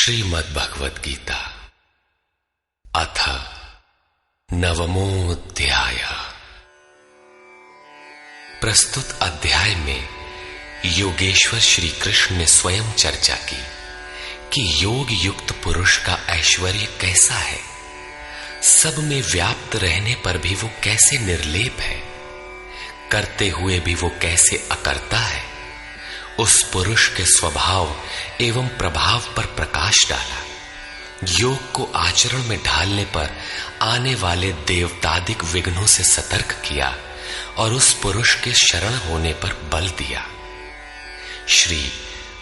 श्रीमद् भगवद गीता अथ नवमोऽध्याय। प्रस्तुत अध्याय में योगेश्वर श्री कृष्ण ने स्वयं चर्चा की कि योग युक्त पुरुष का ऐश्वर्य कैसा है, सब में व्याप्त रहने पर भी वो कैसे निर्लेप है, करते हुए भी वो कैसे अकर्ता है। उस पुरुष के स्वभाव एवं प्रभाव पर प्रकाश डाला। योग को आचरण में ढालने पर आने वाले देवतादिक विघ्नों से सतर्क किया और उस पुरुष के शरण होने पर बल दिया। श्री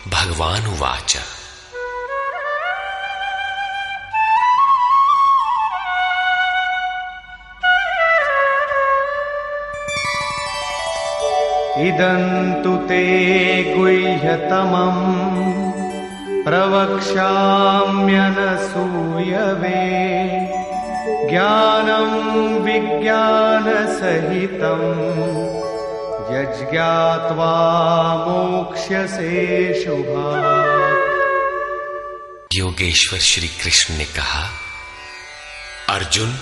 भगवान उवाच। इदन्तु ते गुह्यतमम् प्रवक्ष्याम्यनसूयवे ज्ञानं विज्ञानसहितं यज्ञात्वा मोक्ष्यसे शुभात्। योगेश्वर श्री कृष्ण ने कहा, अर्जुन,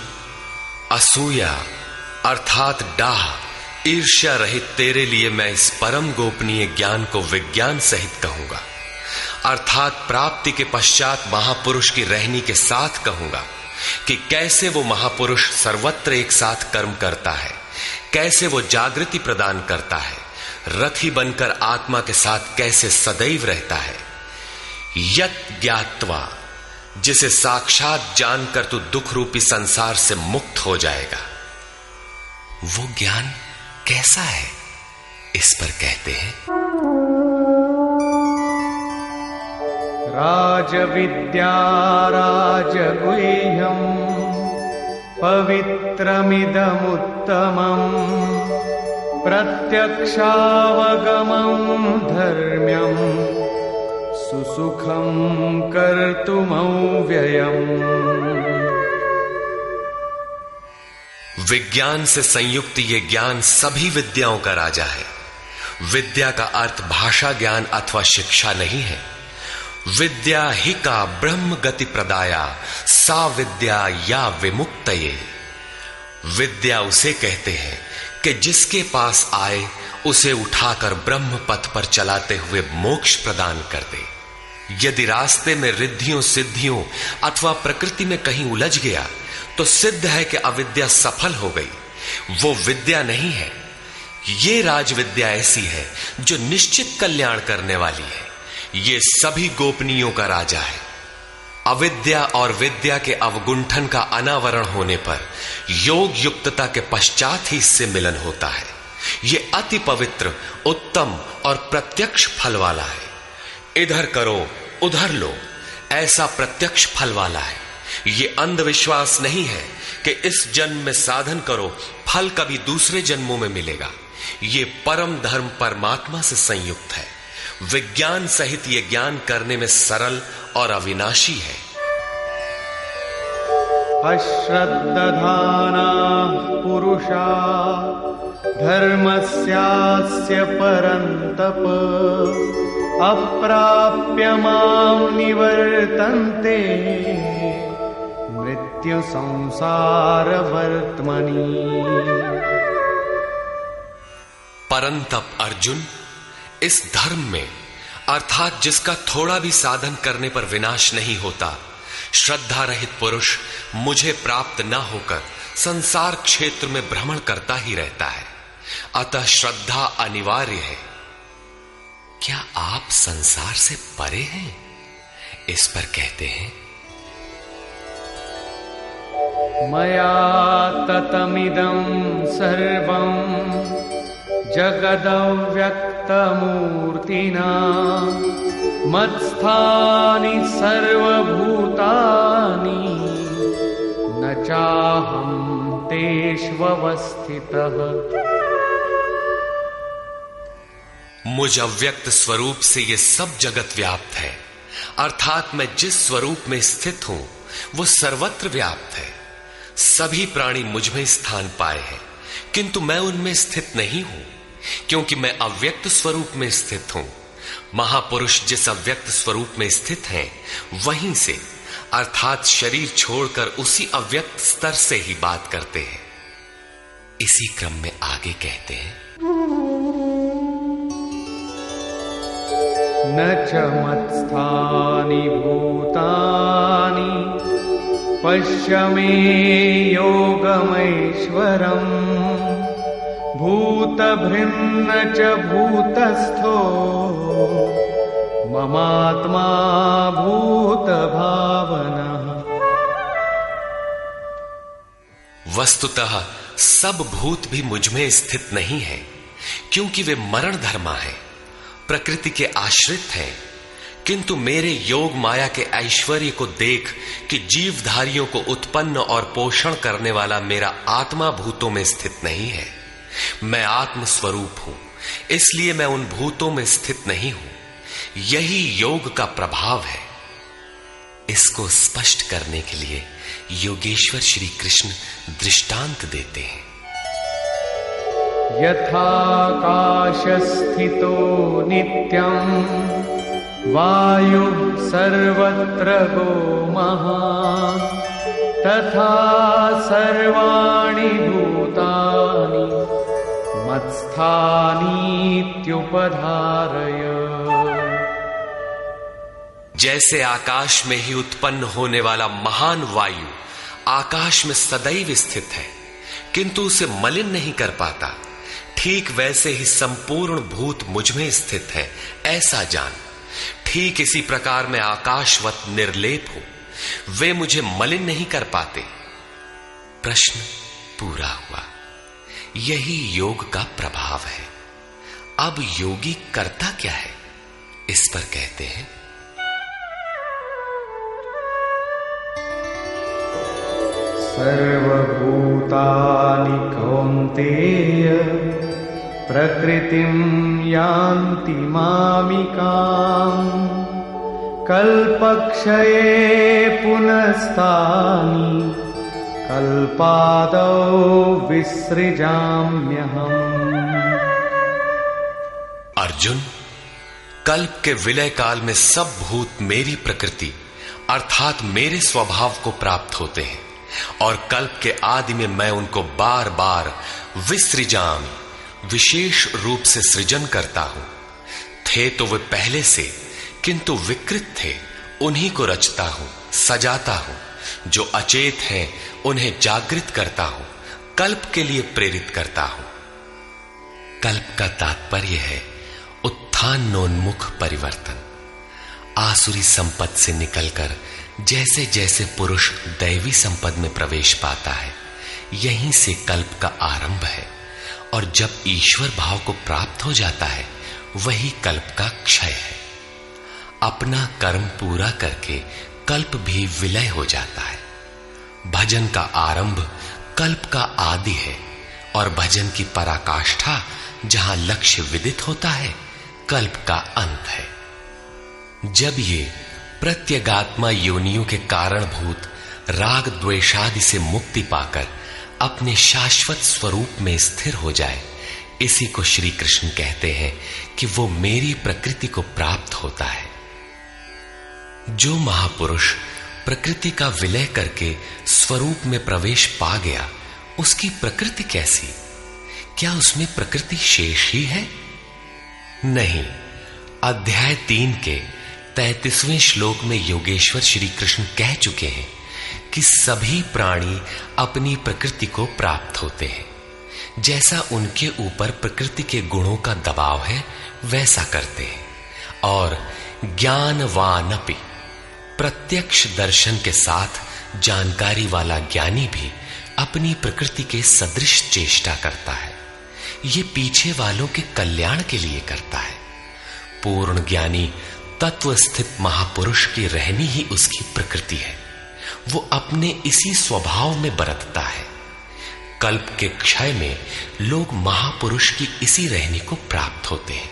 असूया अर्थात डाह ईर्ष्या रहित तेरे लिए मैं इस परम गोपनीय ज्ञान को विज्ञान सहित कहूंगा, अर्थात प्राप्ति के पश्चात महापुरुष की रहनी के साथ कहूंगा कि कैसे वो महापुरुष सर्वत्र एक साथ कर्म करता है, कैसे वो जागृति प्रदान करता है, रथी बनकर आत्मा के साथ कैसे सदैव रहता है। यत् ज्ञात्वा, जिसे साक्षात जानकर तू दुख रूपी संसार से मुक्त हो जाएगा। वो ज्ञान कैसा है, इस पर कहते हैं, राजविद्या राजगुह्यं पवित्रमिदमुत्तमम् प्रत्यक्षावगमं धर्म्यं सुसुखं कर्तुमव्ययम्। विज्ञान से संयुक्त ये ज्ञान सभी विद्याओं का राजा है। विद्या का अर्थ भाषा ज्ञान अथवा शिक्षा नहीं है। विद्या ही का ब्रह्म गति प्रदाया सा विद्या या विमुक्तये। विद्या उसे कहते हैं कि जिसके पास आए उसे उठाकर ब्रह्म पथ पर चलाते हुए मोक्ष प्रदान कर दे। यदि रास्ते में रिद्धियों सिद्धियों अथवा प्रकृति में कहीं उलझ गया तो सिद्ध है कि अविद्या सफल हो गई। वो विद्या नहीं है। ये राजविद्या ऐसी है जो निश्चित कल्याण करने वाली है। ये सभी गोपनीयों का राजा है। अविद्या और विद्या के अवगुंठन का अनावरण होने पर योग युक्तता के पश्चात ही इससे मिलन होता है। ये अति पवित्र, उत्तम और प्रत्यक्ष फल वाला है। इधर करो उधर लो, ऐसा प्रत्यक्ष फल वाला है। ये अंधविश्वास नहीं है कि इस जन्म में साधन करो, फल कभी दूसरे जन्मों में मिलेगा। ये परम धर्म परमात्मा से संयुक्त है। विज्ञान सहित ये ज्ञान करने में सरल और अविनाशी है। अश्रद्दधानाः पुरुषा धर्मस्यास्य परन्तप अप्राप्य मां निवर्तन्ते मृत्यु संसार वर्त्मनि। परंतप अर्जुन, इस धर्म में अर्थात जिसका थोड़ा भी साधन करने पर विनाश नहीं होता, श्रद्धा रहित पुरुष मुझे प्राप्त न होकर संसार क्षेत्र में भ्रमण करता ही रहता है। अतः श्रद्धा अनिवार्य है। क्या आप संसार से परे हैं, इस पर कहते हैं, मया ततमिदं सर्वं जगदव्यक्तमूर्तिना मत्स्थानि सर्वभूतानि न चाहं तेष्वस्थितः। मुझ अव्यक्त स्वरूप से ये सब जगत व्याप्त है, अर्थात मैं जिस स्वरूप में स्थित हूं वो सर्वत्र व्याप्त है। सभी प्राणी मुझ में स्थान पाए हैं, किंतु मैं उनमें स्थित नहीं हूं, क्योंकि मैं अव्यक्त स्वरूप में स्थित हूं। महापुरुष जिस अव्यक्त स्वरूप में स्थित हैं, वहीं से अर्थात शरीर छोड़कर उसी अव्यक्त स्तर से ही बात करते हैं। इसी क्रम में आगे कहते हैं, न च मत्स्थानि भूतानि पश्य मे योगमैश्वरम् भूतभृन्न च भूतस्थो ममात्मा भूतभावनः। वस्तुतः सब भूत भी मुझ में स्थित नहीं है, क्योंकि वे मरण धर्मा है, प्रकृति के आश्रित हैं। किंतु मेरे योग माया के ऐश्वर्य को देख कि जीवधारियों को उत्पन्न और पोषण करने वाला मेरा आत्मा भूतों में स्थित नहीं है। मैं आत्म स्वरूप हूं, इसलिए मैं उन भूतों में स्थित नहीं हूं। यही योग का प्रभाव है। इसको स्पष्ट करने के लिए योगेश्वर श्री कृष्ण दृष्टांत देते हैं। यथाकाशस्थितो नित्यं वायु सर्वत्र गो महान् तथा सर्वाणि भूतानि मत्स्थानीत्युपधारय। जैसे आकाश में ही उत्पन्न होने वाला महान वायु आकाश में सदैव स्थित है, किंतु उसे मलिन नहीं कर पाता, ठीक वैसे ही संपूर्ण भूत मुझ में स्थित है, ऐसा जान। ठीक इसी प्रकार मैं आकाशवत निर्लेप हूं, वे मुझे मलिन नहीं कर पाते। प्रश्न पूरा हुआ। यही योग का प्रभाव है। अब योगी करता क्या है, इस पर कहते हैं, सर्वभूतानि कौन्तेय प्रकृतिं यान्ति मामिकाम् कल्पक्षये पुनस्तानि कल्पादौ विसृजाम्यहम्। अर्जुन, कल्प के विलय काल में सब भूत मेरी प्रकृति अर्थात मेरे स्वभाव को प्राप्त होते हैं, और कल्प के आदि में मैं उनको बार बार विसृजामि विशेष रूप से सृजन करता हूं। थे तो वे पहले से, किंतु विकृत थे, उन्हीं को रचता हूं, सजाता हूं। जो अचेत हैं उन्हें जागृत करता हूं, कल्प के लिए प्रेरित करता हूं। कल्प का तात्पर्य है उत्थानोन्मुख परिवर्तन। आसुरी संपद से निकलकर जैसे जैसे पुरुष दैवी संपद में प्रवेश पाता है, यहीं से कल्प का आरंभ है, और जब ईश्वर भाव को प्राप्त हो जाता है, वही कल्प का क्षय है। अपना कर्म पूरा करके कल्प भी विलय हो जाता है। भजन का आरंभ कल्प का आदि है, और भजन की पराकाष्ठा जहां लक्ष्य विदित होता है, कल्प का अंत है। जब ये प्रत्यगात्मा योनियों के कारणभूत राग द्वेषादि से मुक्ति पाकर अपने शाश्वत स्वरूप में स्थिर हो जाए, इसी को श्री कृष्ण कहते हैं कि वो मेरी प्रकृति को प्राप्त होता है। जो महापुरुष प्रकृति का विलय करके स्वरूप में प्रवेश पा गया, उसकी प्रकृति कैसी? क्या उसमें प्रकृति शेष ही है? नहीं। अध्याय 3 के 33वें श्लोक में योगेश्वर श्री कृष्ण कह चुके हैं कि सभी प्राणी अपनी प्रकृति को प्राप्त होते हैं। जैसा उनके ऊपर प्रकृति के गुणों का दबाव है, वैसा करते हैं। और ज्ञानवानपि, प्रत्यक्ष दर्शन के साथ जानकारी वाला ज्ञानी भी अपनी प्रकृति के सदृश चेष्टा करता है। ये पीछे वालों के कल्याण के लिए करता है। पूर्ण ज्ञानी तत्व स्थित महापुरुष की रहनी ही उसकी प्रकृति है। वो अपने इसी स्वभाव में बरतता है। कल्प के क्षय में लोग महापुरुष की इसी रहनी को प्राप्त होते हैं।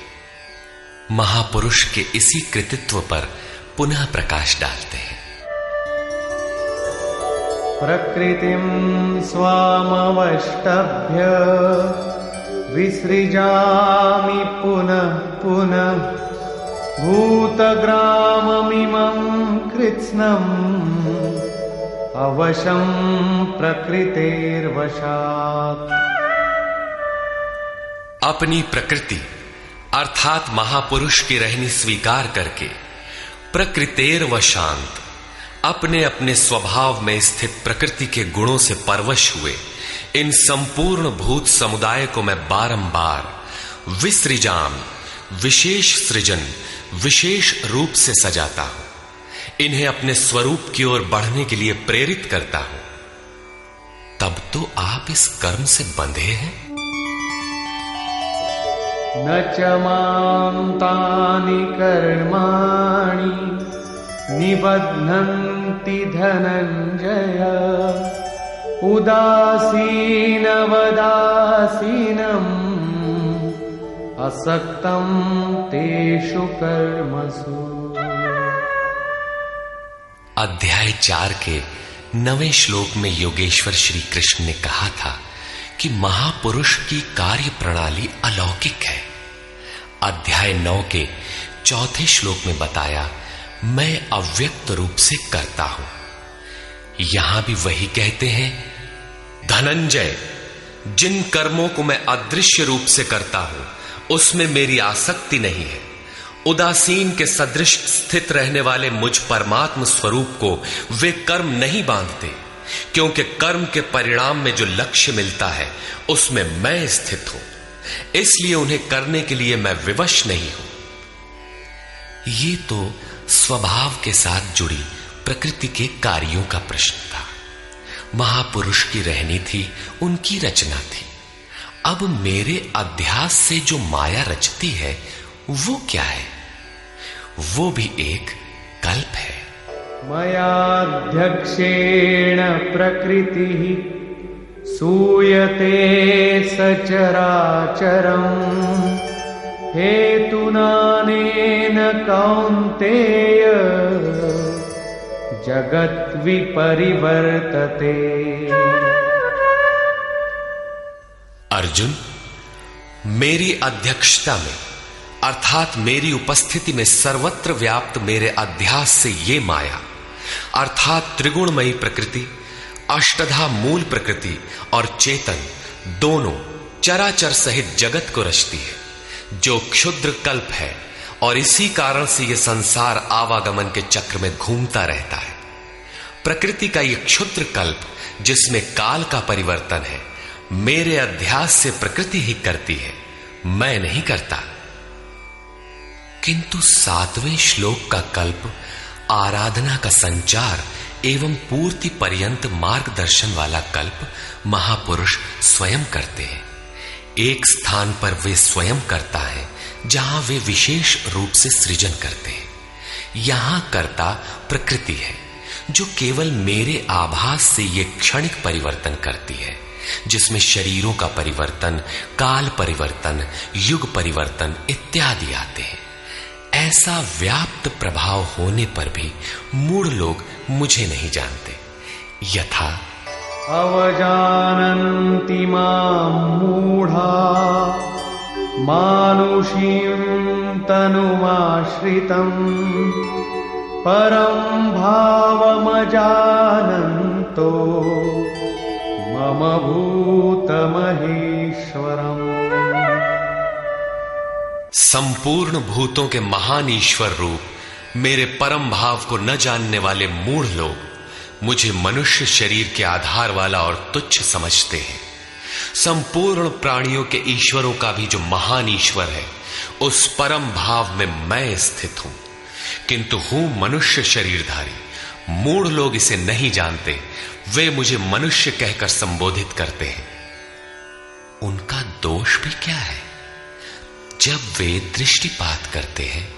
महापुरुष के इसी कृतित्व पर पुनः प्रकाश डालते हैं। प्रकृतिं स्वामवष्टभ्य विसृजामि पुनः पुनः भूतग्राममिमं कृत्स्नम् अवशं प्रकृतेर्वशात्। अपनी प्रकृति अर्थात महापुरुष की रहनी स्वीकार करके प्रकृतेर्वशांत अपने अपने स्वभाव में स्थित प्रकृति के गुणों से परवश हुए इन संपूर्ण भूत समुदाय को मैं बारंबार विसृजाम विशेष सृजन विशेष रूप से सजाता हूं, इन्हें अपने स्वरूप की ओर बढ़ने के लिए प्रेरित करता हूं। तब तो आप इस कर्म से बंधे हैं। न च मां तानि कर्माणि निबध्नन्ति धनञ्जय उदासीनवदासीनम् असक्तं तेषु कर्मसु। अध्याय 4 के 9वें श्लोक में योगेश्वर श्री कृष्ण ने कहा था कि महापुरुष की कार्य प्रणाली अलौकिक है। अध्याय 9 के 4थे श्लोक में बताया मैं अव्यक्त रूप से करता हूं। यहां भी वही कहते हैं, धनंजय, जिन कर्मों को मैं अदृश्य रूप से करता हूं उसमें मेरी आसक्ति नहीं है। उदासीन के सदृश स्थित रहने वाले मुझ परमात्म स्वरूप को वे कर्म नहीं बांधते, क्योंकि कर्म के परिणाम में जो लक्ष्य मिलता है उसमें मैं स्थित हूं, इसलिए उन्हें करने के लिए मैं विवश नहीं हूं। ये तो स्वभाव के साथ जुड़ी प्रकृति के कार्यों का प्रश्न था। महापुरुष की रहनी थी, उनकी रचना थी। अब मेरे अध्यास से जो माया रचती है वो क्या है? वो भी एक कल्प है। मयाध्यक्षेण प्रकृतिः सूयते सचराचरम् हेतुनानेन कौन्तेय जगत् विपरिवर्तते। अर्जुन, मेरी अध्यक्षता में अर्थात मेरी उपस्थिति में सर्वत्र व्याप्त मेरे अध्यास से ये माया अर्थात त्रिगुणमयी प्रकृति, अष्टधा मूल प्रकृति और चेतन दोनों चराचर सहित जगत को रचती है, जो क्षुद्र कल्प है। और इसी कारण से यह संसार आवागमन के चक्र में घूमता रहता है। प्रकृति का यह क्षुद्र कल्प जिसमें काल का परिवर्तन है, मेरे अध्यास से प्रकृति ही करती है, मैं नहीं करता। किंतु 7वें श्लोक का कल्प आराधना का संचार एवं पूर्ति पर्यंत मार्गदर्शन वाला कल्प महापुरुष स्वयं करते हैं। एक स्थान पर वे स्वयं करता है जहां वे विशेष रूप से सृजन करते हैं। यहां कर्ता प्रकृति है, जो केवल मेरे आभास से ये क्षणिक परिवर्तन करती है, जिसमें शरीरों का परिवर्तन, काल परिवर्तन, युग परिवर्तन इत्यादि आते हैं। ऐसा व्याप्त प्रभाव होने पर भी मूढ़ लोग मुझे नहीं जानते। यथा अवजानन्ति मां मूढ़ा मानुषीं तनुमाश्रितम् परं भावमजानन्तो मम भूतमहेश्वरम्। संपूर्ण भूतों के महान ईश्वर रूप मेरे परम भाव को न जानने वाले मूढ़ लोग मुझे मनुष्य शरीर के आधार वाला और तुच्छ समझते हैं। संपूर्ण प्राणियों के ईश्वरों का भी जो महान ईश्वर है, उस परम भाव में मैं स्थित हूं, किंतु हूं मनुष्य शरीरधारी। मूढ़ लोग इसे नहीं जानते, वे मुझे मनुष्य कहकर संबोधित करते हैं। उनका दोष भी क्या है? जब वे दृष्टिपात करते हैं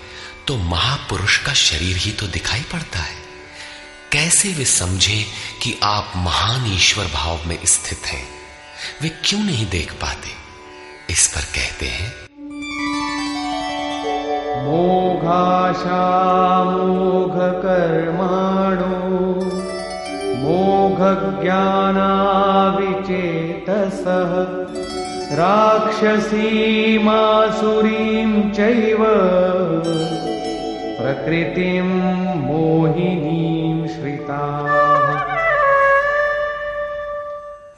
तो महापुरुष का शरीर ही तो दिखाई पड़ता है। कैसे वे समझे कि आप महान ईश्वर भाव में स्थित हैं? वे क्यों नहीं देख पाते? इस पर कहते हैं, मोघाशा मोघ कर्माणो मोघ ज्ञानाविचेतसः राक्षसीमासुरीं चैव प्रकृतिं मोहिनीं श्रिताः।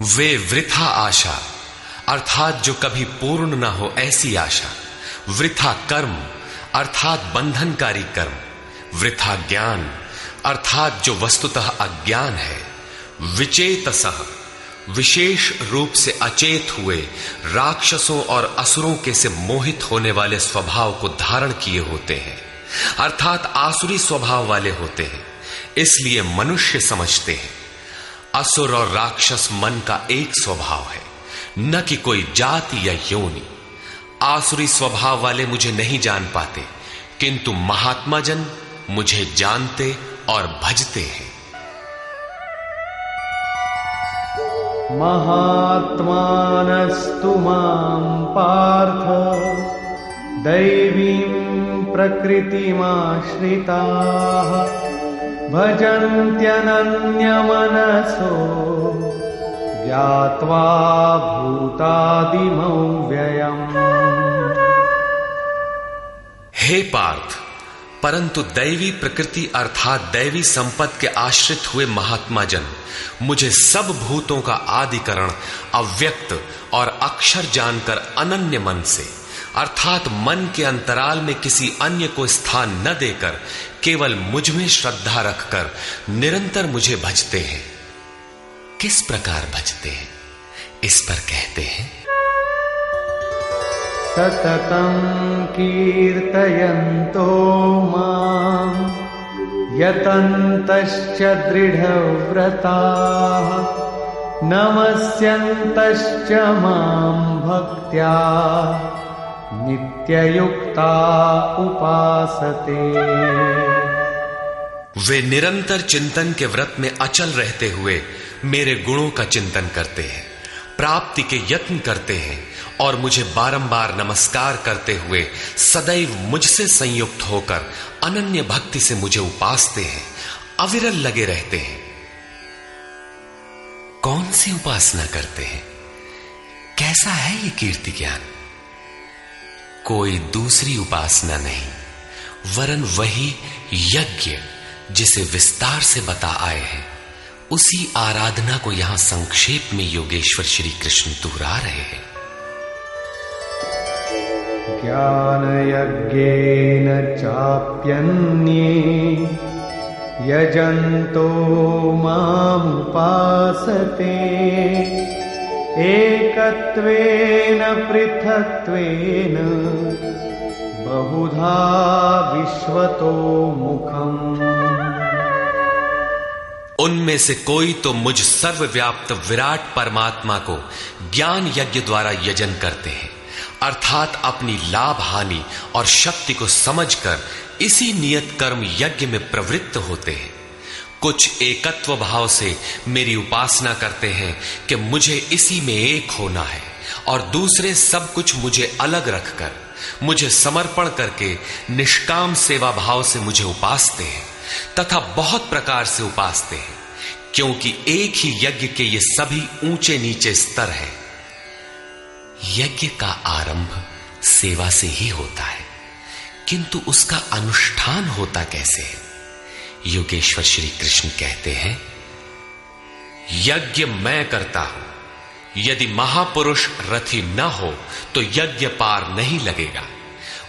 वे वृथा आशा अर्थात जो कभी पूर्ण न हो ऐसी आशा, वृथा कर्म अर्थात बंधनकारी कर्म, वृथा ज्ञान अर्थात जो वस्तुतः अज्ञान है, विचेतसः विशेष रूप से अचेत हुए राक्षसों और असुरों के से मोहित होने वाले स्वभाव को धारण किए होते हैं, अर्थात आसुरी स्वभाव वाले होते हैं, इसलिए मनुष्य समझते हैं। असुर और राक्षस मन का एक स्वभाव है, न कि कोई जाति या योनि। आसुरी स्वभाव वाले मुझे नहीं जान पाते, किंतु महात्मा जन मुझे जानते और भजते हैं। महात्मानस्तु मां पार्थ दैवीं प्रकृतिमाश्रिताः भजन्त्यनन्यमनसो ज्ञात्वा भूतादिमौ व्ययम्। हे पार्थ, परंतु दैवी प्रकृति अर्थात दैवी संपत्ति के आश्रित हुए महात्मा जन मुझे सब भूतों का आदिकरण अव्यक्त और अक्षर जानकर अनन्य मन से अर्थात मन के अंतराल में किसी अन्य को स्थान न देकर केवल मुझ में श्रद्धा रखकर निरंतर मुझे भजते हैं। किस प्रकार भजते हैं, इस पर कहते हैं। सततं कीर्तयन्तो मां यतन्तश्च दृढव्रताः नमस्यन्तश्च मां भक्त्या नित्ययुक्ता उपासते। वे निरंतर चिंतन के व्रत में अचल रहते हुए मेरे गुणों का चिंतन करते हैं, प्राप्ति के यत्न करते हैं और मुझे बारंबार नमस्कार करते हुए सदैव मुझसे संयुक्त होकर अनन्य भक्ति से मुझे उपासते हैं, अविरल लगे रहते हैं। कौन सी उपासना करते हैं, कैसा है ये कीर्ति ज्ञान? कोई दूसरी उपासना नहीं, वरन वही यज्ञ जिसे विस्तार से बता आए हैं, उसी आराधना को यहां संक्षेप में योगेश्वर श्री कृष्ण दोहरा रहे हैं। ज्ञान यज्ञेन चाप्यन्ये यजन्तो मामुपासते एकत्वेन पृथक्त्वेन बहुधा विश्वतो मुखम्। उनमें से कोई तो मुझ सर्वव्याप्त विराट परमात्मा को ज्ञान यज्ञ द्वारा यजन करते हैं, अर्थात अपनी लाभ हानि और शक्ति को समझकर इसी नियत कर्म यज्ञ में प्रवृत्त होते हैं। कुछ एकत्व भाव से मेरी उपासना करते हैं कि मुझे इसी में एक होना है, और दूसरे सब कुछ मुझे अलग रखकर मुझे समर्पण करके निष्काम सेवा भाव से मुझे उपासते हैं तथा बहुत प्रकार से उपासते हैं, क्योंकि एक ही यज्ञ के ये सभी ऊंचे नीचे स्तर हैं। यज्ञ का आरंभ सेवा से ही होता है, किंतु उसका अनुष्ठान होता कैसे है? योगेश्वर श्री कृष्ण कहते हैं, यज्ञ मैं करता हूं, यदि महापुरुष रथी न हो तो यज्ञ पार नहीं लगेगा।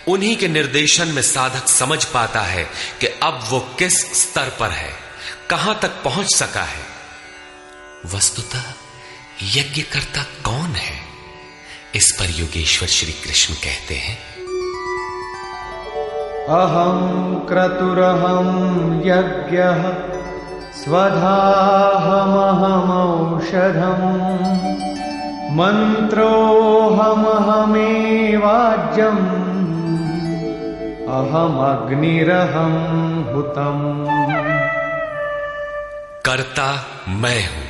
उन्हीं के निर्देशन में साधक समझ पाता है कि अब वो किस स्तर पर है, कहां तक पहुंच सका है। वस्तुतः यज्ञ करता कौन है, इस पर योगेश्वर श्री कृष्ण कहते हैं, अहं क्रतुरहं यज्ञः स्वधाहमहमौषधम् मन्त्रोऽहमहमेवाज्यम् अहमग्निरहं हुतम्। कर्ता मैं हूं,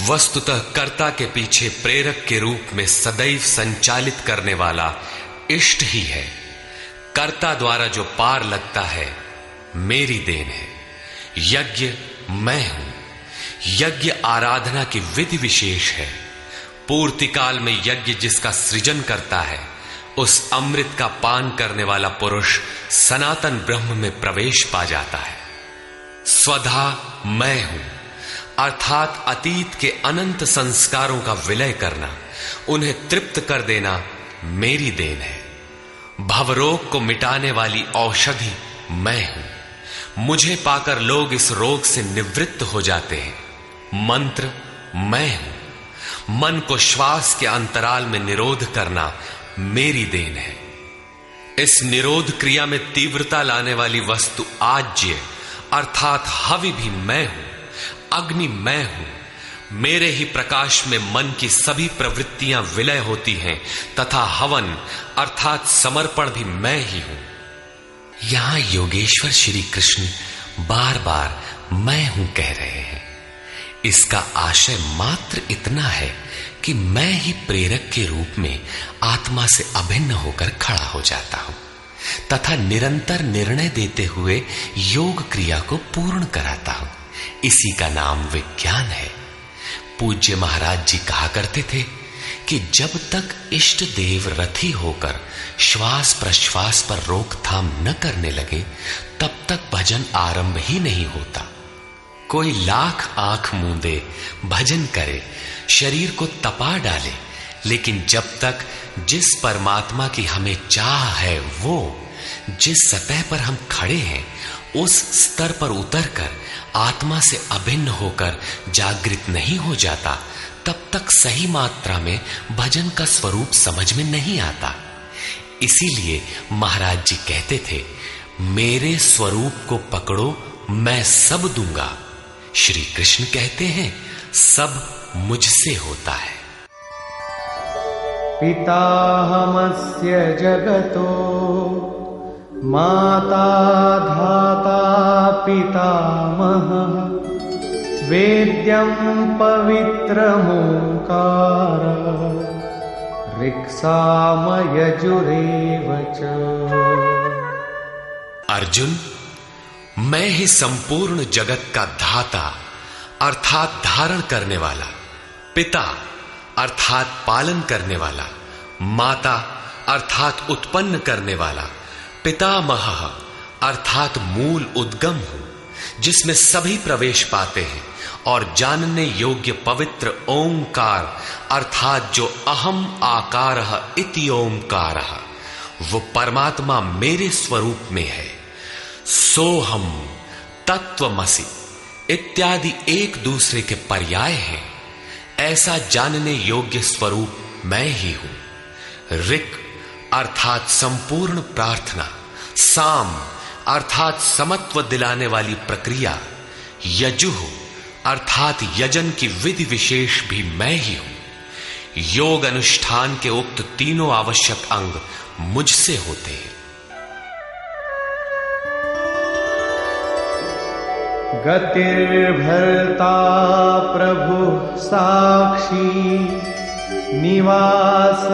वस्तुतः कर्ता के पीछे प्रेरक के रूप में सदैव संचालित करने वाला इष्ट ही है। कर्ता द्वारा जो पार लगता है मेरी देन है। यज्ञ मैं हूं, यज्ञ आराधना की विधि विशेष है। पूर्ति काल में यज्ञ जिसका सृजन करता है, उस अमृत का पान करने वाला पुरुष सनातन ब्रह्म में प्रवेश पा जाता है। स्वधा मैं हूं अर्थात अतीत के अनंत संस्कारों का विलय करना, उन्हें तृप्त कर देना मेरी देन है। भवरोग को मिटाने वाली औषधि मैं हूं। मुझे पाकर लोग इस रोग से निवृत्त हो जाते हैं। मंत्र मैं हूं। मन को श्वास के अंतराल में निरोध करना मेरी देन है। इस निरोध क्रिया में तीव्रता लाने वाली वस्तु आज्य अर्थात हवि भी मैं हूं। अग्नि मैं हूं। मेरे ही प्रकाश में मन की सभी प्रवृत्तियां विलय होती हैं तथा हवन अर्थात समर्पण भी मैं ही हूं। यहां योगेश्वर श्री कृष्ण बार बार मैं हूं कह रहे हैं। इसका आशय मात्र इतना है कि मैं ही प्रेरक के रूप में आत्मा से अभिन्न होकर खड़ा हो जाता हूं तथा निरंतर निर्णय देते हुए योग क्रिया को पूर्ण कराता हूं। इसी का नाम विज्ञान है। पूज्य महाराज जी कहा करते थे कि जब तक इष्ट देव रथी होकर श्वास प्रश्वास पर रोकथाम न करने लगे तब तक भजन आरंभ ही नहीं होता। कोई लाख आंख मूंदे भजन करे, शरीर को तपा डाले, लेकिन जब तक जिस परमात्मा की हमें चाह है वो जिस सतह पर हम खड़े हैं उस स्तर पर उतरकर आत्मा से अभिन्न होकर जागृत नहीं हो जाता, तब तक सही मात्रा में भजन का स्वरूप समझ में नहीं आता। इसीलिए महाराज जी कहते थे, मेरे स्वरूप को पकड़ो, मैं सब दूंगा। श्री कृष्ण कहते हैं, सब मुझसे होता है। पिताहमस्य जगतो माता धाता पितामहः वेद्यं पवित्रमोंकार ऋक्साम यजुरेव च। अर्जुन, मैं ही संपूर्ण जगत का धाता अर्थात धारण करने वाला, पिता अर्थात पालन करने वाला, माता अर्थात उत्पन्न करने वाला, पितामह अर्थात मूल उद्गम हूं जिसमें सभी प्रवेश पाते हैं, और जानने योग्य पवित्र ओंकार अर्थात जो अहम आकारः इति ओंकारः वो परमात्मा मेरे स्वरूप में है। सोहम, तत्वमसि इत्यादि एक दूसरे के पर्याय हैं। ऐसा जानने योग्य स्वरूप मैं ही हूं। ऋक् अर्थात संपूर्ण प्रार्थना, साम अर्थात समत्व दिलाने वाली प्रक्रिया, यजुः अर्थात यजन की विधि विशेष भी मैं ही हूं। योग अनुष्ठान के उक्त तीनों आवश्यक अंग मुझसे होते हैं। गतिर्भर्ता प्रभु साक्षी निवास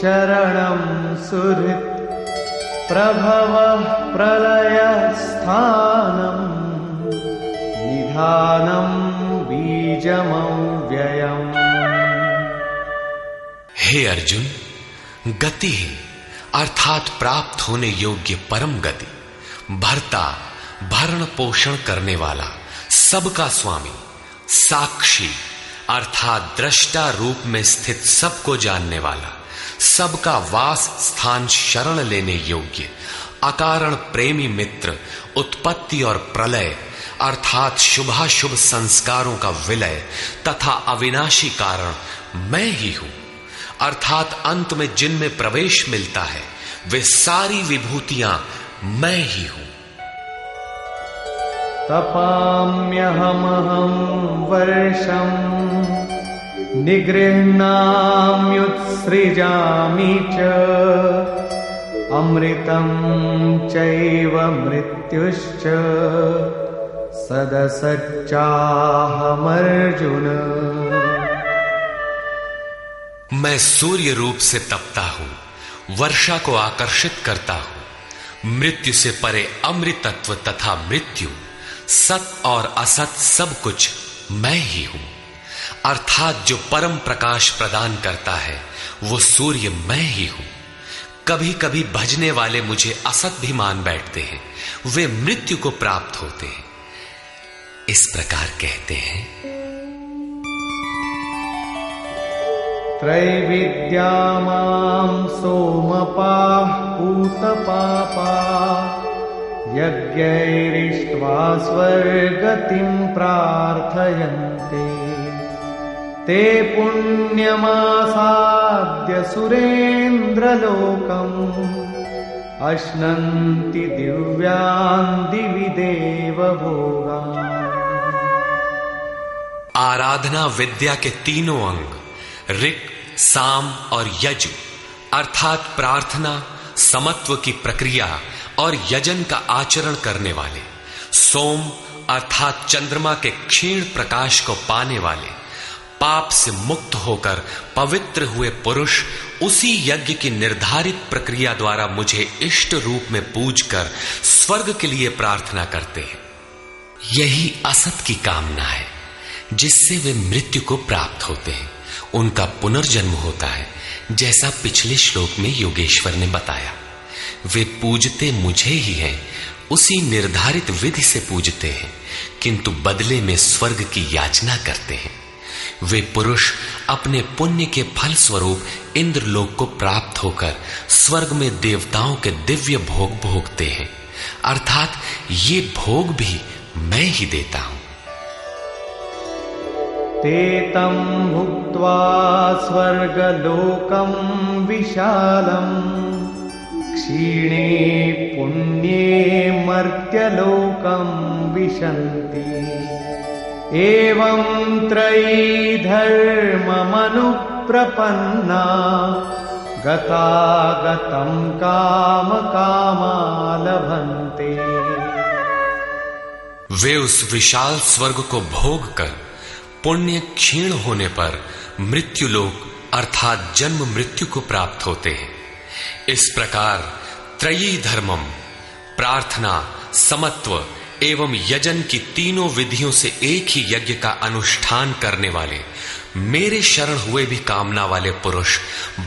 शरणं सुहृत् प्रभवः प्रलय स्थानं निधानं बीजमव्ययम्। हे अर्जुन, गति है अर्थात प्राप्त होने योग्य परम गति, भर्ता भरण पोषण करने वाला, सबका स्वामी, साक्षी अर्थात दृष्टा रूप में स्थित सबको जानने वाला, सबका वास स्थान शरण लेने योग्य, अकारण प्रेमी मित्र, उत्पत्ति और प्रलय अर्थात शुभाशुभ संस्कारों का विलय तथा अविनाशी कारण मैं ही हूं। अर्थात अंत में जिनमें प्रवेश मिलता है वे सारी विभूतियां मैं ही हूं। तपाम्यहमहं वर्षं निगृह्णाम्युत्सृजामि च अमृतं चैव मृत्युश्च सदसच्चाहमर्जुन। मैं सूर्य रूप से तपता हूं, वर्षा को आकर्षित करता हूं, मृत्यु से परे अमृतत्व तथा मृत्यु, सत और असत सब कुछ मैं ही हूं। अर्थात जो परम प्रकाश प्रदान करता है वो सूर्य मैं ही हूं। कभी कभी भजने वाले मुझे असत भी मान बैठते हैं, वे मृत्यु को प्राप्त होते हैं। इस प्रकार कहते हैं, त्रैविद्या मां सोमपाः पूतपापा यज्ञैरिष्ट्वा स्वर्गतिं प्रार्थयन्ते ते पुण्यमासाद्य सुरेन्द्रलोकम् अश्नन्ति दिव्यान् दिवि देवभोगान्। आराधना विद्या के तीनों अंग ऋक्, साम और यजु अर्थात प्रार्थना, समत्व की प्रक्रिया और यजन का आचरण करने वाले, सोम अर्थात चंद्रमा के क्षीण प्रकाश को पाने वाले, पाप से मुक्त होकर पवित्र हुए पुरुष उसी यज्ञ की निर्धारित प्रक्रिया द्वारा मुझे इष्ट रूप में पूजकर स्वर्ग के लिए प्रार्थना करते हैं। यही असत की कामना है जिससे वे मृत्यु को प्राप्त होते हैं, उनका पुनर्जन्म होता है, जैसा पिछले श्लोक में योगेश्वर ने बताया। वे पूजते मुझे ही हैं, उसी निर्धारित विधि से पूजते हैं, किंतु बदले में स्वर्ग की याचना करते हैं। वे पुरुष अपने पुण्य के फल स्वरूप इंद्रलोक को प्राप्त होकर स्वर्ग में देवताओं के दिव्य भोग भोगते हैं, अर्थात ये भोग भी मैं ही देता हूं। ते तं भुक्त्वा स्वर्गलोकं विशालम् क्षीणे पुण्ये मर्त्यलोकं विशन्ति एवं त्रयी धर्ममनुप्रपन्ना गतागतं कामकामा लभन्ते। वे उस विशाल स्वर्ग को भोग कर पुण्य क्षीण होने पर मृत्युलोक अर्थात जन्म मृत्यु को प्राप्त होते हैं। इस प्रकार त्रयी धर्मम प्रार्थना, समत्व एवं यजन की तीनों विधियों से एक ही यज्ञ का अनुष्ठान करने वाले मेरे शरण हुए भी कामना वाले पुरुष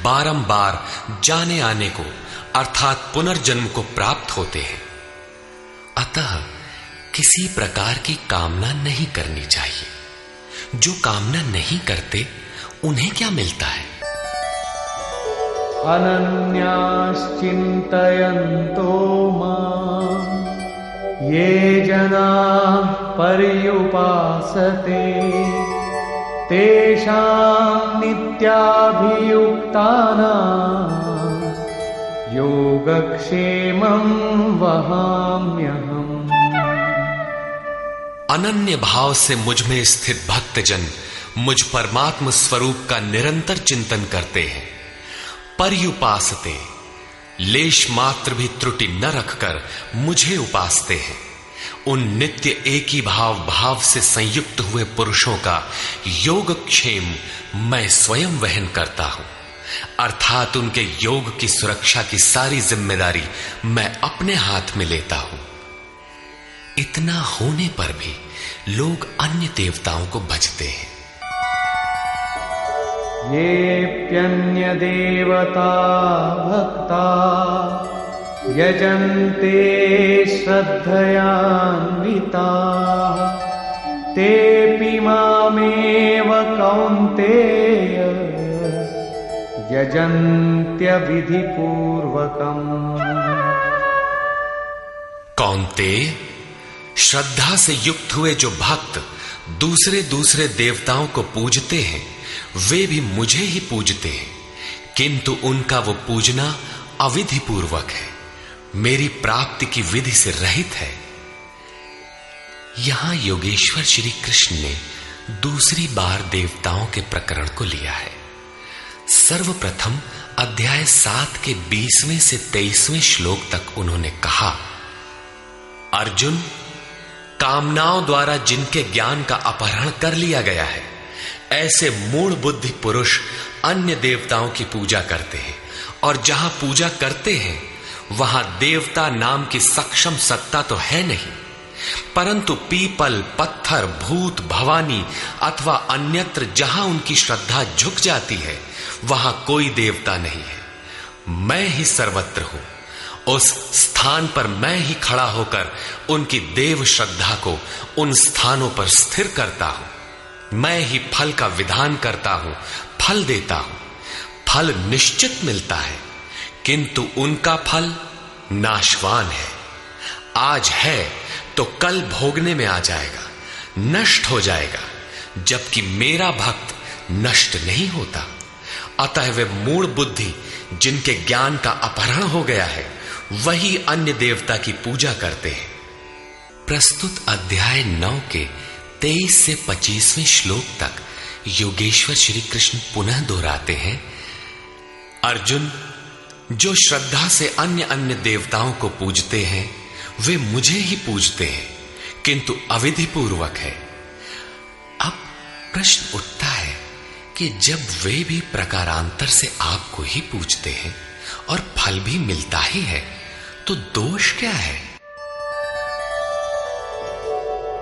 बारंबार जाने आने को अर्थात पुनर्जन्म को प्राप्त होते हैं। अतः किसी प्रकार की कामना नहीं करनी चाहिए। जो कामना नहीं करते उन्हें क्या मिलता है? अनन्याश्चिन्तयन्तो मां ये जनाः पर्युपासते तेषां नित्याभियुक्तानां योगक्षेमं वहाम्यहम्। अनन्य भाव से मुझ में स्थित भक्तजन मुझ परमात्म स्वरूप का निरंतर चिंतन करते हैं। पर्युपासते लेश मात्र भी त्रुटि न रखकर मुझे उपासते हैं। उन नित्य एक ही भाव से संयुक्त हुए पुरुषों का योगक्षेम मैं स्वयं वहन करता हूं, अर्थात उनके योग की सुरक्षा की सारी जिम्मेदारी मैं अपने हाथ में लेता हूं। इतना होने पर भी लोग अन्य देवताओं को भजते हैं। येऽप्यन्य देवता भक्ता यजन्ते श्रद्धयान्विताः तेऽपि मामेव कौन्तेय यजन्त्यविधिपूर्वकम्। कौन्तेय, श्रद्धा से युक्त हुए जो भक्त दूसरे दूसरे देवताओं को पूजते हैं वे भी मुझे ही पूजते हैं, किंतु उनका वो पूजना अविधि पूर्वक है, मेरी प्राप्ति की विधि से रहित है। यहां योगेश्वर श्री कृष्ण ने दूसरी बार देवताओं के प्रकरण को लिया है। सर्वप्रथम अध्याय 7 के 20वें से 23वें श्लोक तक उन्होंने कहा, अर्जुन, कामनाओं द्वारा जिनके ज्ञान का अपहरण कर लिया गया है ऐसे मूढ़ बुद्धि पुरुष अन्य देवताओं की पूजा करते हैं, और जहां पूजा करते हैं वहां देवता नाम की सक्षम सत्ता तो है नहीं, परंतु पीपल, पत्थर, भूत, भवानी अथवा अन्यत्र जहां उनकी श्रद्धा झुक जाती है वहां कोई देवता नहीं है। मैं ही सर्वत्र हूं। उस स्थान पर मैं ही खड़ा होकर उनकी देव श्रद्धा को उन स्थानों पर स्थिर करता हूं। मैं ही फल का विधान करता हूं, फल देता हूं। फल निश्चित मिलता है, किंतु उनका फल नाशवान है। आज है तो कल भोगने में आ जाएगा, नष्ट हो जाएगा, जबकि मेरा भक्त नष्ट नहीं होता। अतः वे मूढ़ बुद्धि जिनके ज्ञान का अपहरण हो गया है, वही अन्य देवता की पूजा करते हैं। प्रस्तुत अध्याय 9 के 23 से 25वें श्लोक तक योगेश्वर श्री कृष्ण पुनः दोहराते हैं, अर्जुन, जो श्रद्धा से अन्य अन्य देवताओं को पूजते हैं वे मुझे ही पूजते हैं, किंतु अविधि पूर्वक है। अब प्रश्न उठता है कि जब वे भी प्रकारांतर से आपको ही पूजते हैं और फल भी मिलता ही है, तो दोष क्या है?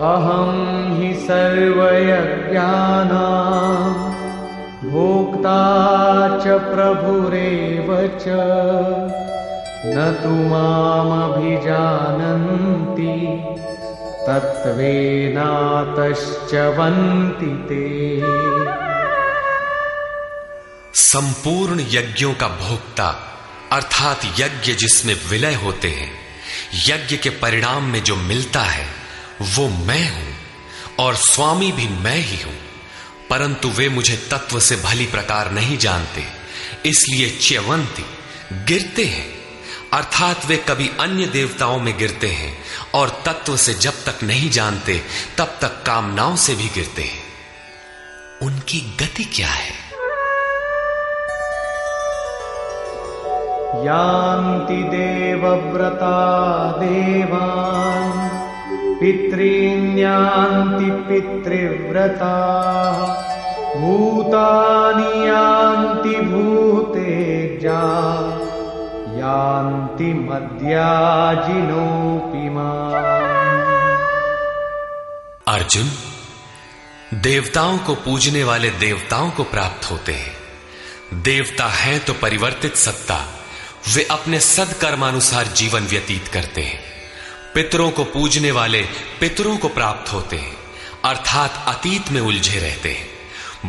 अहम हि सर्वयज्ञानां भोक्ता च प्रभुरेव च न तु मामभिजानन्ति तत्त्वेनातश्च वन्ति ते। संपूर्ण यज्ञों का भोक्ता अर्थात यज्ञ जिसमें विलय होते हैं, यज्ञ के परिणाम में जो मिलता है वो मैं हूं और स्वामी भी मैं ही हूं, परंतु वे मुझे तत्व से भली प्रकार नहीं जानते, इसलिए च्यवंती गिरते हैं। अर्थात वे कभी अन्य देवताओं में गिरते हैं और तत्व से जब तक नहीं जानते तब तक कामनाओं से भी गिरते हैं। उनकी गति क्या है? यान्ति देवव्रता देवान् पितॄन्यान्ति पितृव्रता भूतानि यान्ति भूतेजा यान्ति मद्याजिनोऽपि माम्। अर्जुन, देवताओं को पूजने वाले देवताओं को प्राप्त होते हैं। देवता हैं तो परिवर्तित सत्ता, वे अपने सदकर्मानुसार जीवन व्यतीत करते हैं। पितरों को पूजने वाले पितरों को प्राप्त होते हैं, अर्थात अतीत में उलझे रहते हैं।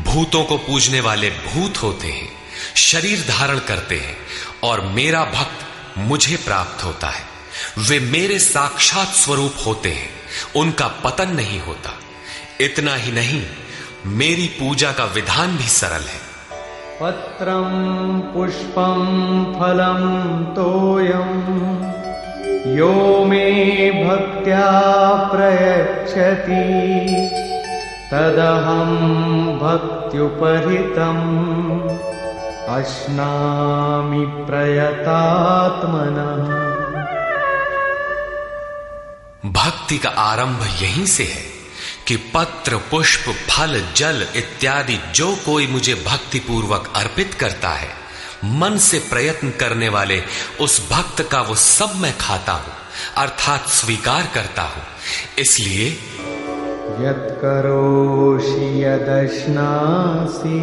भूतों को पूजने वाले भूत होते हैं, शरीर धारण करते हैं, और मेरा भक्त मुझे प्राप्त होता है। वे मेरे साक्षात स्वरूप होते हैं, उनका पतन नहीं होता। इतना ही नहीं, मेरी पूजा का विधान भी सरल है। पत्रं पुष्पं फलं तोयं यो मे भक्त्या प्रयच्छति तदहं भक्त्युपहृतम् अश्नामि प्रयतात्मनः। भक्ति का आरंभ यहीं से है कि पत्र, पुष्प, फल, जल इत्यादि जो कोई मुझे भक्ति पूर्वक अर्पित करता है, मन से प्रयत्न करने वाले उस भक्त का वो सब मैं खाता हूं, अर्थात स्वीकार करता हूं। इसलिए यत्करोषि यदश्नासि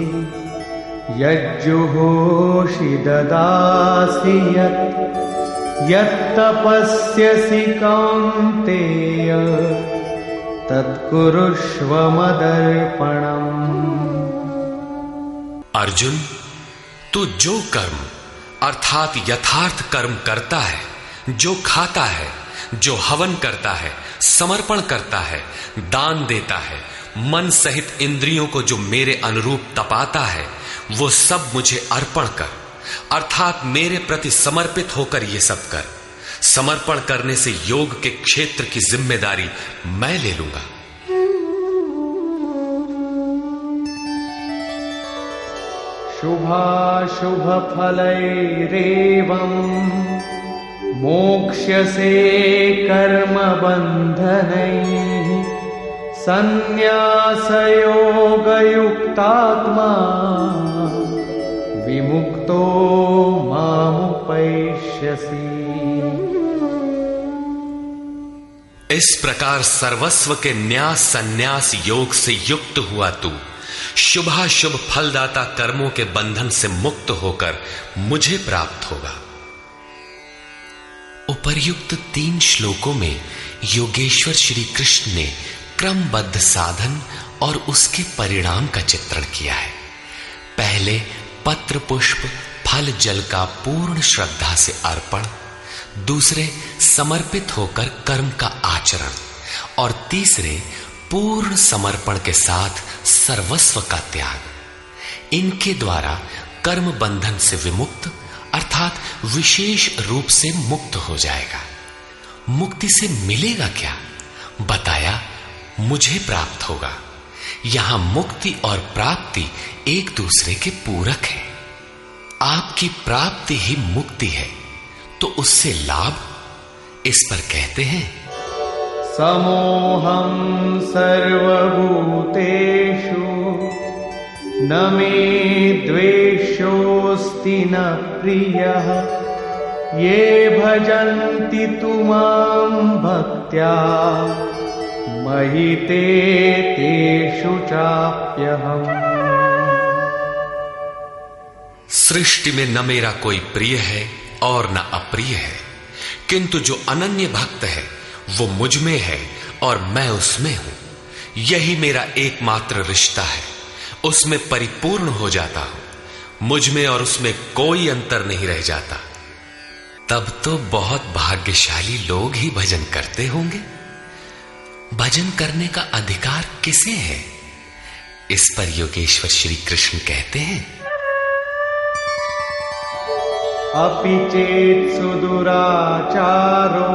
यज्जुहोषि ददासि यत्तपस्यसि कौन्तेय तत्कुरुष्व मदर्पणम्। अर्जुन, तू जो कर्म अर्थात यथार्थ कर्म करता है, जो खाता है, जो हवन करता है, समर्पण करता है, दान देता है, मन सहित इंद्रियों को जो मेरे अनुरूप तपाता है, वो सब मुझे अर्पण कर, अर्थात मेरे प्रति समर्पित होकर ये सब कर। समर्पण करने से योग के क्षेत्र की जिम्मेदारी मैं ले लूंगा। शुभाशुभ फलैरेवं मोक्ष्यसे कर्म बन्धनैः संन्यासयोगयुक्तात्मा विमुक्तो मामुपैष्यसि। इस प्रकार सर्वस्व के न्यास संन्यास योग से युक्त हुआ तू शुभाशुभ फलदाता कर्मों के बंधन से मुक्त होकर मुझे प्राप्त होगा। उपर्युक्त 3 श्लोकों में योगेश्वर श्री कृष्ण ने क्रमबद्ध साधन और उसके परिणाम का चित्रण किया है। पहले पत्र पुष्प फल जल का पूर्ण श्रद्धा से अर्पण, दूसरे समर्पित होकर कर्म का आचरण और तीसरे पूर्ण समर्पण के साथ सर्वस्व का त्याग। इनके द्वारा कर्म बंधन से विमुक्त अर्थात विशेष रूप से मुक्त हो जाएगा। मुक्ति से मिलेगा क्या? बताया मुझे प्राप्त होगा। यहां मुक्ति और प्राप्ति एक दूसरे के पूरक है। आपकी प्राप्ति ही मुक्ति है, तो उससे लाभ? इस पर कहते हैं, समोहम सर्वभूतेषु न मे द्वेषोऽस्ति न प्रियः ये भजन्ति तु मां भक्त्या मयि ते तेषु चाप्यहम्। सृष्टि में न मेरा कोई प्रिय है और न अप्रिय है, किंतु जो अनन्य भक्त है वो मुझ में है और मैं उसमें हूं। यही मेरा एकमात्र रिश्ता है, उसमें परिपूर्ण हो जाता हूं। मुझ में और उसमें कोई अंतर नहीं रह जाता। तब तो बहुत भाग्यशाली लोग ही भजन करते होंगे। भजन करने का अधिकार किसे है? इस पर योगेश्वर श्री कृष्ण कहते हैं, अपि चेत् सुदुराचारो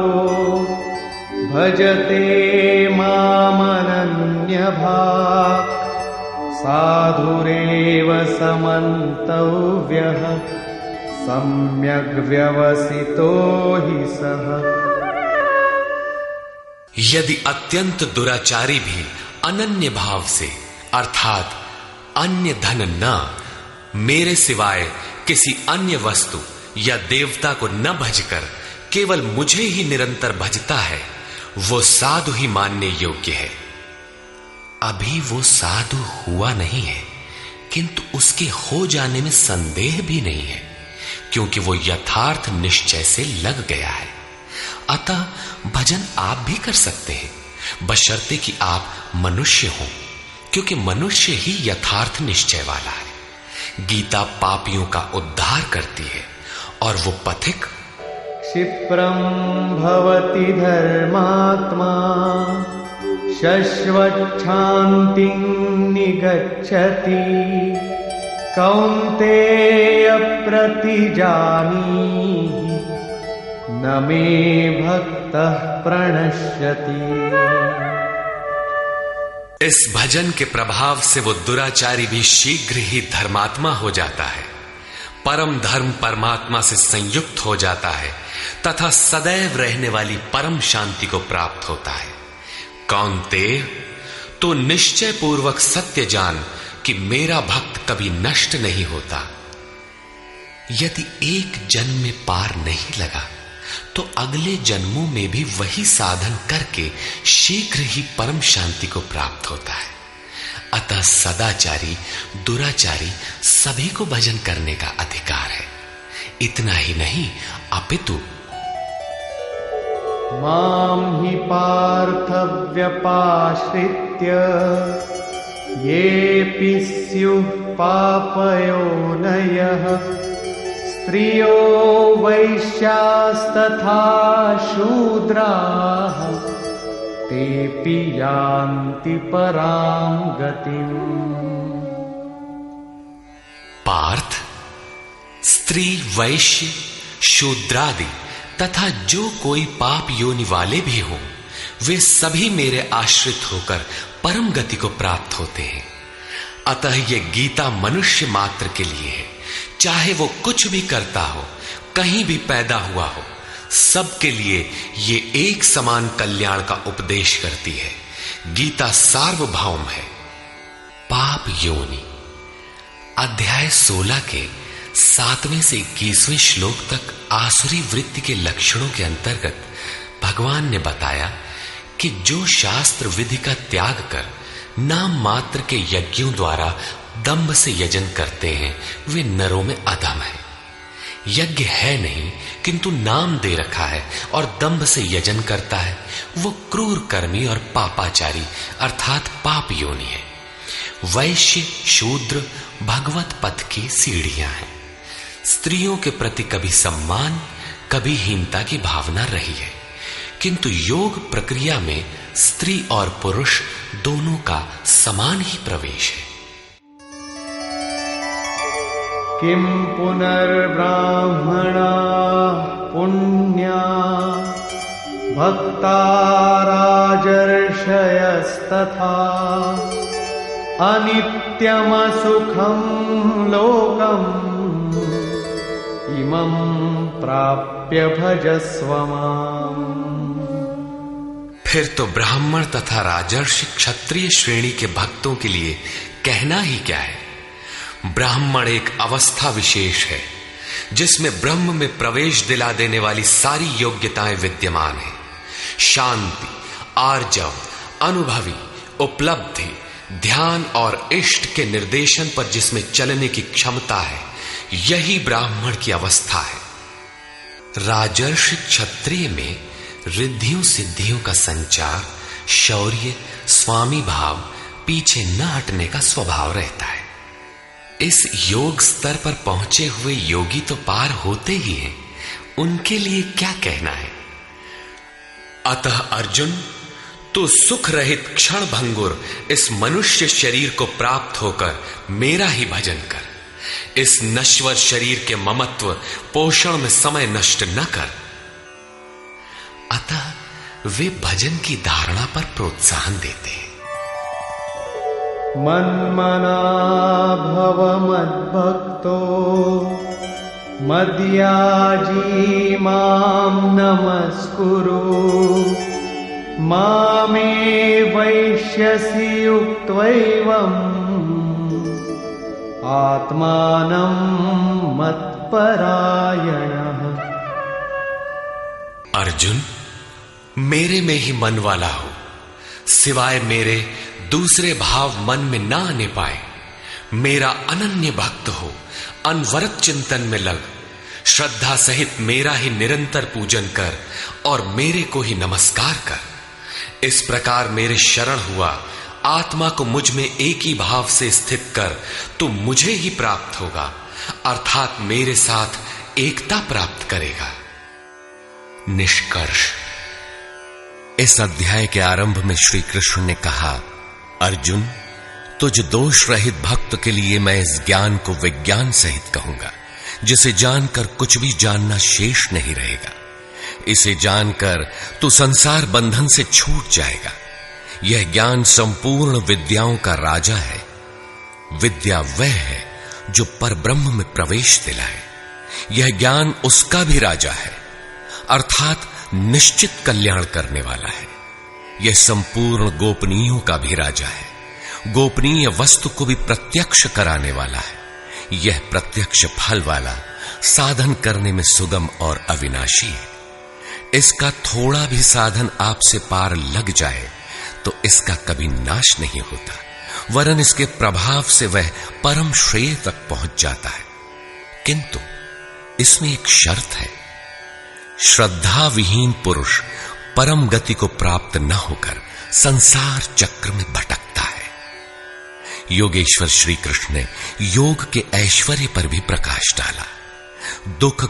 भजते मामनन्यभाक् साधुरेव समन्तव्यः सम्यग् व्यवसितो हि सः। यदि अत्यंत दुराचारी भी अनन्य भाव से अर्थात अन्य धन न, मेरे सिवाय किसी अन्य वस्तु या देवता को न भजकर केवल मुझे ही निरंतर भजता है, वो साधु ही मानने योग्य है। अभी वो साधु हुआ नहीं है, किंतु उसके हो जाने में संदेह भी नहीं है, क्योंकि वो यथार्थ निश्चय से लग गया है। अतः भजन आप भी कर सकते हैं, बशर्ते कि आप मनुष्य हो, क्योंकि मनुष्य ही यथार्थ निश्चय वाला है। गीता पापियों का उद्धार करती है और वो पथिक क्षिप्रं भवति धर्मात्मा शश्वच्छान्तिं निगच्छति कौन्तेय प्रतिजानीहि न मे भक्तः प्रणश्यति। इस भजन के प्रभाव से वो दुराचारी भी शीघ्र ही धर्मात्मा हो जाता है, परम धर्म परमात्मा से संयुक्त हो जाता है तथा सदैव रहने वाली परम शांति को प्राप्त होता है। कौन्तेय, तो निश्चय पूर्वक सत्य जान कि मेरा भक्त कभी नष्ट नहीं होता। यदि एक जन्म में पार नहीं लगा तो अगले जन्मों में भी वही साधन करके शीघ्र ही परम शांति को प्राप्त होता है। अतः सदाचारी दुराचारी सभी को भजन करने का अधिकार है। इतना ही नहीं, अपितु मां हि पार्थ व्यपाश्रित्य येऽपि स्युः पापयोनयः स्त्रियो वैश्यास्तथा शूद्राः तेऽपि यान्ति परां गतिम्। पार्थ, स्त्री वैश्य शूद्रादि तथा जो कोई पाप योनि वाले भी हों, वे सभी मेरे आश्रित होकर परम गति को प्राप्त होते हैं। अतः यह गीता मनुष्य मात्र के लिए है, चाहे वो कुछ भी करता हो, कहीं भी पैदा हुआ हो, सबके लिए ये एक समान कल्याण का उपदेश करती है। गीता सार्वभौम है। पाप योनि अध्याय 16 के 7वें से 21वें श्लोक तक आसुरी वृत्ति के लक्षणों के अंतर्गत भगवान ने बताया कि जो शास्त्र विधि का त्याग कर नाम मात्र के यज्ञों द्वारा दंभ से यजन करते हैं, वे नरों में अधम है। यज्ञ है नहीं किंतु नाम दे रखा है और दंभ से यजन करता है, वो क्रूर कर्मी और पापाचारी अर्थात पाप योनि है। वैश्य शूद्र भगवत पथ की सीढ़ियां हैं। स्त्रियों के प्रति कभी सम्मान कभी हीनता की भावना रही है, किंतु योग प्रक्रिया में स्त्री और पुरुष दोनों का समान ही प्रवेश है। किम पुनर्ब्राह्मणा पुण्या भक्ता राजर्षयस्तथा अनित्यमसुखं लोकम् इमं प्राप्य भजस्व माम्। फिर तो ब्राह्मण तथा राजर्षि क्षत्रिय श्रेणी के भक्तों के लिए कहना ही क्या है। ब्राह्मण एक अवस्था विशेष है जिसमें ब्रह्म में प्रवेश दिला देने वाली सारी योग्यताएं विद्यमान है। शांति, आर्जव, अनुभवी, उपलब्धि, ध्यान और इष्ट के निर्देशन पर जिसमें चलने की क्षमता है, यही ब्राह्मण की अवस्था है। राजर्षि क्षत्रिय में रिद्धियों सिद्धियों का संचार, शौर्य, स्वामी भाव, पीछे न हटने का स्वभाव रहता है। इस योग स्तर पर पहुंचे हुए योगी तो पार होते ही हैं, उनके लिए क्या कहना है। अतः अर्जुन, तू सुख रहित क्षण भंगुर इस मनुष्य शरीर को प्राप्त होकर मेरा ही भजन कर। इस नश्वर शरीर के ममत्व पोषण में समय नष्ट न कर। अतः वे भजन की धारणा पर प्रोत्साहन देते हैं। मन्मना भव मद्भक्तो मद्याजी मां नमस्कुरु मामे वैश्यसि युक्त्वैवम् आत्मानं मत्परायणः। अर्जुन, मेरे में ही मन वाला हो, सिवाय मेरे दूसरे भाव मन में ना आने पाए। मेरा अनन्य भक्त हो, अनवरत चिंतन में लग, श्रद्धा सहित मेरा ही निरंतर पूजन कर और मेरे को ही नमस्कार कर। इस प्रकार मेरे शरण हुआ, आत्मा को मुझ में एक ही भाव से स्थित कर, तो मुझे ही प्राप्त होगा, अर्थात मेरे साथ एकता प्राप्त करेगा। निष्कर्ष, इस अध्याय के आरंभ में श्री कृष्ण ने कहा, अर्जुन, तुझ दोष रहित भक्त के लिए मैं इस ज्ञान को विज्ञान सहित कहूंगा, जिसे जानकर कुछ भी जानना शेष नहीं रहेगा। इसे जानकर तू संसार बंधन से छूट जाएगा। यह ज्ञान संपूर्ण विद्याओं का राजा है। विद्या वह है जो परब्रह्म में प्रवेश दिलाए। यह ज्ञान उसका भी राजा है, अर्थात निश्चित कल्याण करने वाला है। यह संपूर्ण गोपनीयों का भी राजा है, गोपनीय वस्तु को भी प्रत्यक्ष कराने वाला है। यह प्रत्यक्ष फल वाला, साधन करने में सुगम और अविनाशी है। इसका थोड़ा भी साधन आपसे पार लग जाए तो इसका कभी नाश नहीं होता, वरन इसके प्रभाव से वह परम श्रेय तक पहुंच जाता है। किंतु इसमें एक शर्त है, श्रद्धा विहीन पुरुष परम गति को प्राप्त न होकर संसार चक्र में भटकता है। योगेश्वर श्री कृष्ण ने योग के ऐश्वर्य पर भी प्रकाश डाला। दुख